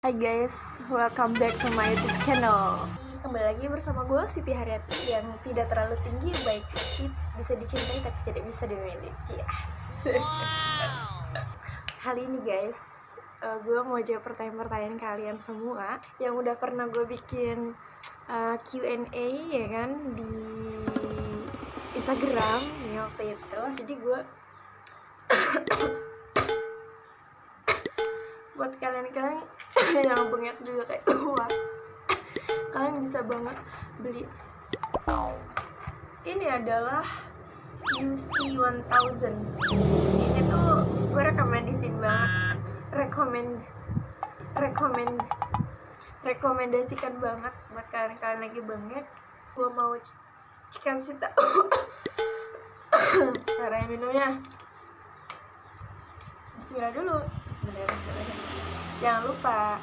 Hai guys, welcome back to my YouTube channel. Kembali lagi bersama gue, Siti Haryati, yang tidak terlalu tinggi, baik hati, bisa dicintai tapi tidak bisa dimiliki. Asik. Kali ini guys, gue mau jawab pertanyaan-pertanyaan kalian semua yang udah pernah gue bikin Q&A ya kan di Instagram ya waktu itu. Jadi gue buat kalian yang bengek juga kayak gue, kalian bisa banget beli. Ini adalah UC 1000. Ini tuh gue rekomendasiin banget, rekomendasikan banget buat kalian lagi bengek. Gue mau kasih tahu cara minumnya. Bismillah dulu. Bismillahirrahmanirrahim. Jangan lupa